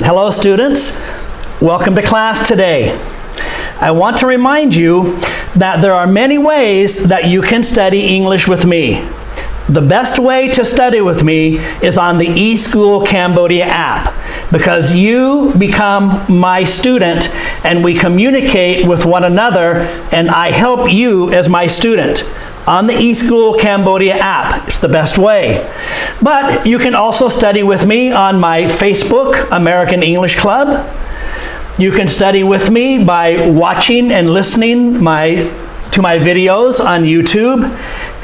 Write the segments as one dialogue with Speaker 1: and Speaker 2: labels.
Speaker 1: Hello students, welcome to class today. I want to remind you that there are many ways that you can study English with me. The best way to study with me is on the eSchool Cambodia app, because you become my student and we communicate with one another and I help you as my student. On the eSchool Cambodia app, it's the best way. But you can also study with me on my Facebook, American English Club. You can study with me by watching and listening to my videos on YouTube.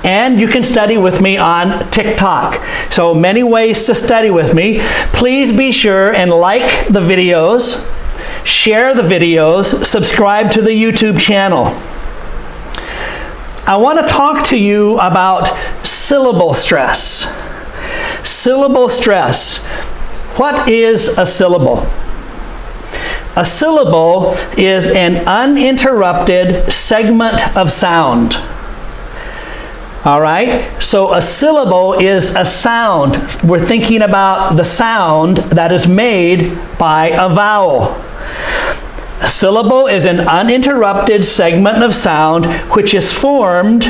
Speaker 1: And you can study with me on TikTok. So many ways to study with me. Please be sure and like the videos, share the videos, subscribe to the YouTube channel. I want to talk to you about syllable stress. Syllable stress. What is a syllable? A syllable is an uninterrupted segment of sound. All right? So a syllable is a sound. We're thinking about the sound that is made by a vowel. A syllable is an uninterrupted segment of sound which is formed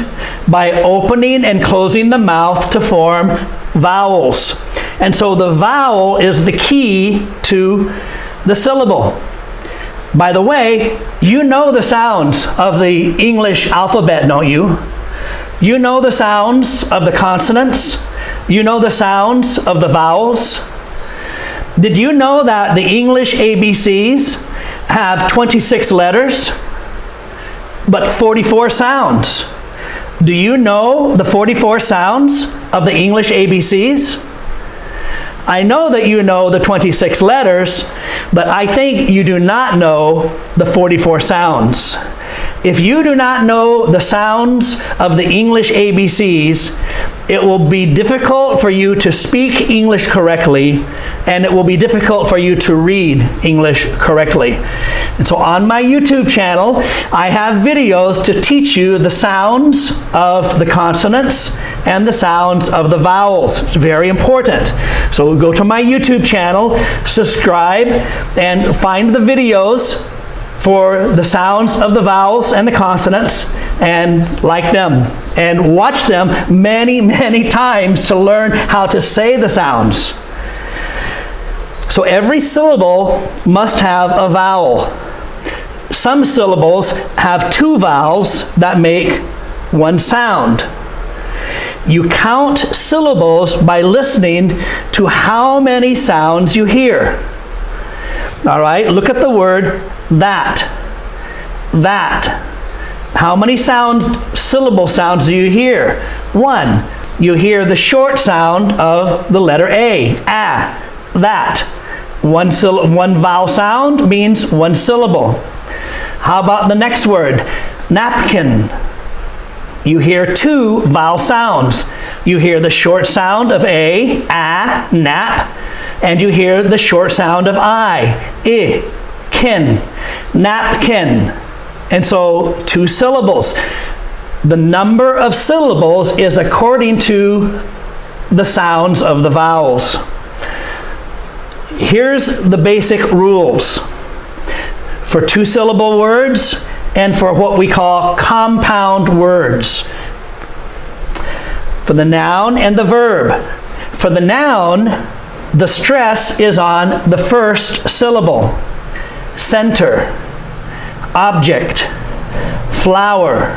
Speaker 1: by opening and closing the mouth to form vowels. And so the vowel is the key to the syllable. By the way, you know the sounds of the English alphabet, don't you? You know the sounds of the consonants. You know the sounds of the vowels. Did you know that the English ABCs have 26 letters, but 44 sounds? Do you know the 44 sounds of the English ABCs? I know that you know the 26 letters, but I think you do not know the 44 sounds. If you do not know the sounds of the English ABCs, it will be difficult for you to speak English correctly, and it will be difficult for you to read English correctly. And so on my YouTube channel, I have videos to teach you the sounds of the consonants and the sounds of the vowels. It's very important. So go to my YouTube channel, subscribe, and find the videos for the sounds of the vowels and the consonants, and like them and watch them many, many times to learn how to say the sounds. So every syllable must have a vowel. Some syllables have two vowels that make one sound. You count syllables by listening to how many sounds you hear. All right, look at the word that. That. How many syllable sounds do you hear? One. You hear the short sound of the letter A. That. One vowel sound means one syllable. How about the next word? Napkin. You hear two vowel sounds. You hear the short sound of A, nap, and you hear the short sound of I, kin, napkin. And so two syllables. The number of syllables is according to the sounds of the vowels. Here's the basic rules for two-syllable words and for what we call compound words. For the noun and the verb. For the noun, the stress is on the first syllable. Center, object, flower.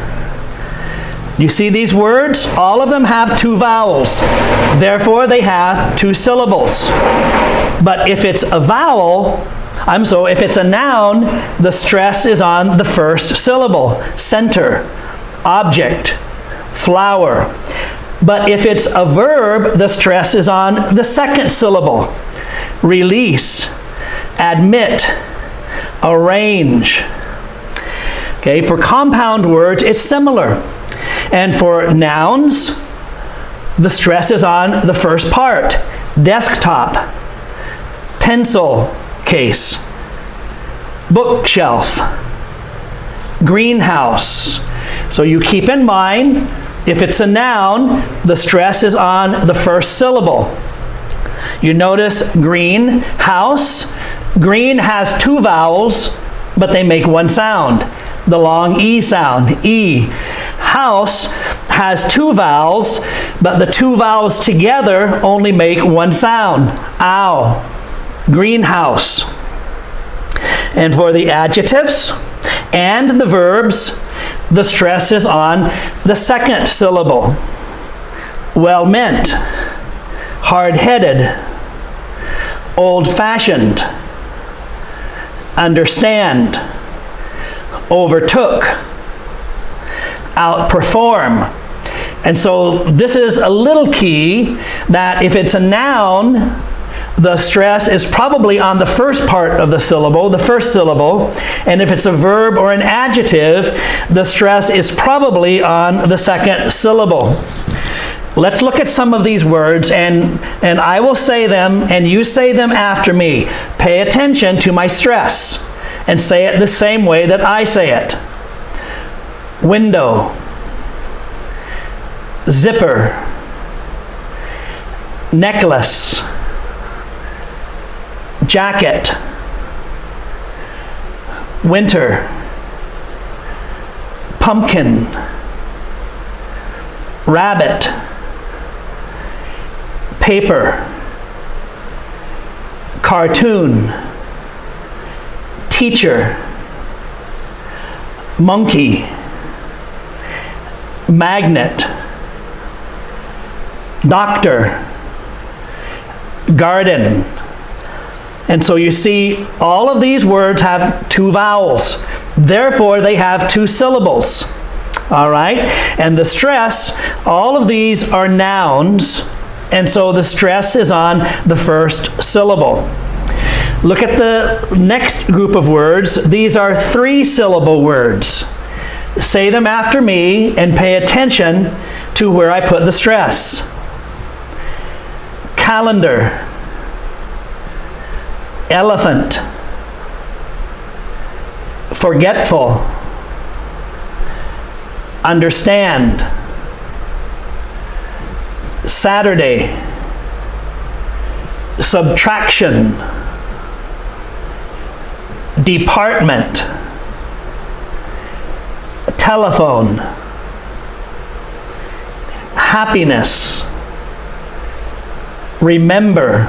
Speaker 1: You see these words? All of them have two vowels. Therefore, they have two syllables. But if it's a vowel, if it's a noun, the stress is on the first syllable. Center, object, flower. But if it's a verb, the stress is on the second syllable. Release, admit, arrange. Okay, for compound words, it's similar. And for nouns, the stress is on the first part. Desktop, pencil case, bookshelf, greenhouse. So you keep in mind, if it's a noun, the stress is on the first syllable. You notice green, house, Green has two vowels, but they make one sound. The long E sound, E. House has two vowels, but the two vowels together only make one sound. Ow. Greenhouse. And for the adjectives and the verbs, the stress is on the second syllable. Well-meant, hard-headed, old-fashioned, understand, overtook, outperform. And so this is a little key that if it's a noun, the stress is probably on the first part of the syllable, the first syllable. And if it's a verb or an adjective, the stress is probably on the second syllable. Let's look at some of these words, and I will say them, and you say them after me. Pay attention to my stress, and say it the same way that I say it. Window, zipper, necklace, jacket, winter, pumpkin, rabbit, paper, cartoon, teacher, monkey, magnet, doctor, garden. And so you see all of these words have two vowels. Therefore, they have two syllables. All right? And the stress, all of these are nouns, and so the stress is on the first syllable. Look at the next group of words. These are three-syllable words. Say them after me and pay attention to where I put the stress. Calendar, elephant, forgetful, understand, Saturday, subtraction, department, telephone, happiness, remember,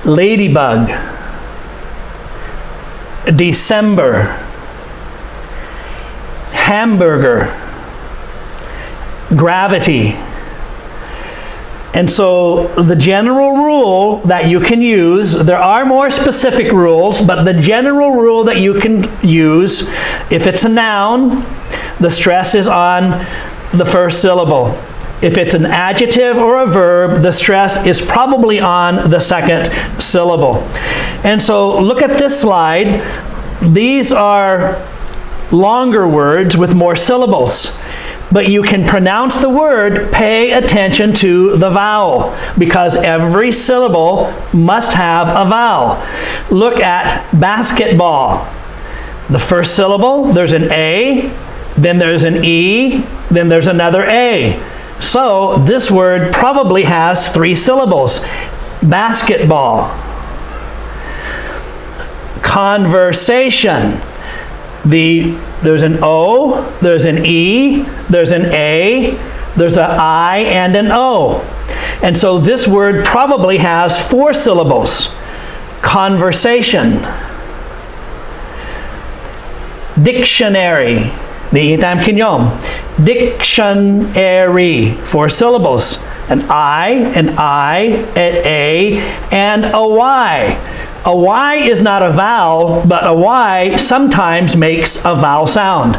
Speaker 1: ladybug, December, hamburger, gravity. And so the general rule that you can use, there are more specific rules, but the general rule that you can use, if it's a noun, the stress is on the first syllable. If it's an adjective or a verb, the stress is probably on the second syllable. And so look at this slide. These are longer words with more syllables. But you can pronounce the word, pay attention to the vowel, because every syllable must have a vowel. Look at basketball. The first syllable, there's an A, then there's an E, then there's another A. So this word probably has three syllables. Basketball. Conversation. There's an O, there's an E, there's an A, there's an I, and an O. And so this word probably has four syllables. Conversation. Dictionary. Dictionary. Four syllables. An I, an A, and a Y. A Y is not a vowel, but a Y sometimes makes a vowel sound.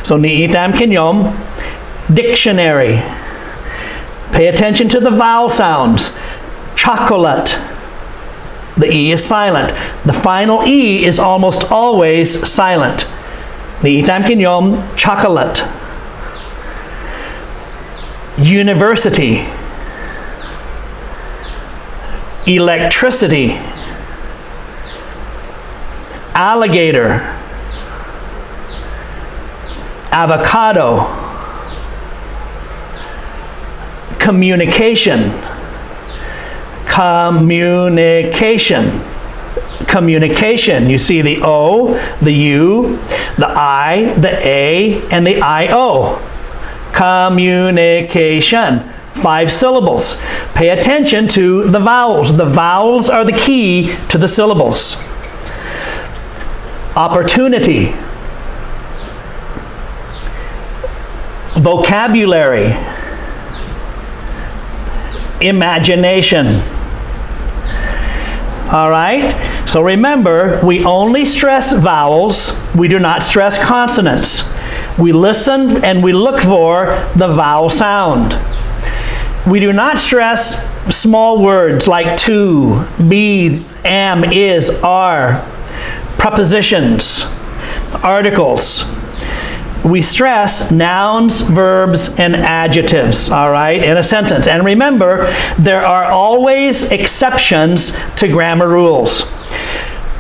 Speaker 1: So ni'itam kinyom, dictionary. Pay attention to the vowel sounds. Chocolate. The E is silent. The final E is almost always silent. Ni'itam kinyom, chocolate. University. Electricity. Alligator, avocado, communication, communication. You see the O, the U, the I, the A, and the I-O. Communication. 5 syllables. Pay attention to the vowels. The vowels are the key to the syllables. Opportunity. Vocabulary. Imagination. All right? So remember, we only stress vowels. We do not stress consonants. We listen and we look for the vowel sound. We do not stress small words like to, be, am, is, are, prepositions, articles. We stress nouns, verbs, and adjectives, all right, in a sentence. And remember, there are always exceptions to grammar rules.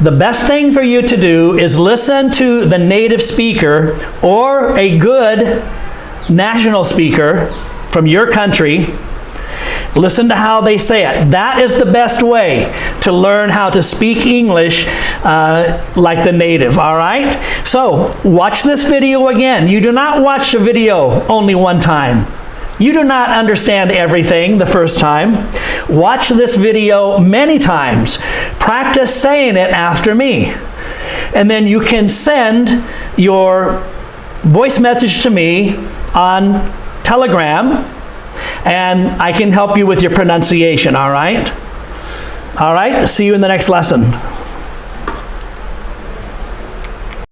Speaker 1: The best thing for you to do is listen to the native speaker or a good national speaker from your country. Listen to how they say it. That is the best way to learn how to speak English like the native, all right? So, watch this video again. You do not watch the video only one time. You do not understand everything the first time. Watch this video many times. Practice saying it after me. And then you can send your voice message to me on Telegram, and I can help you with your pronunciation, all right? All right, see you in the next lesson.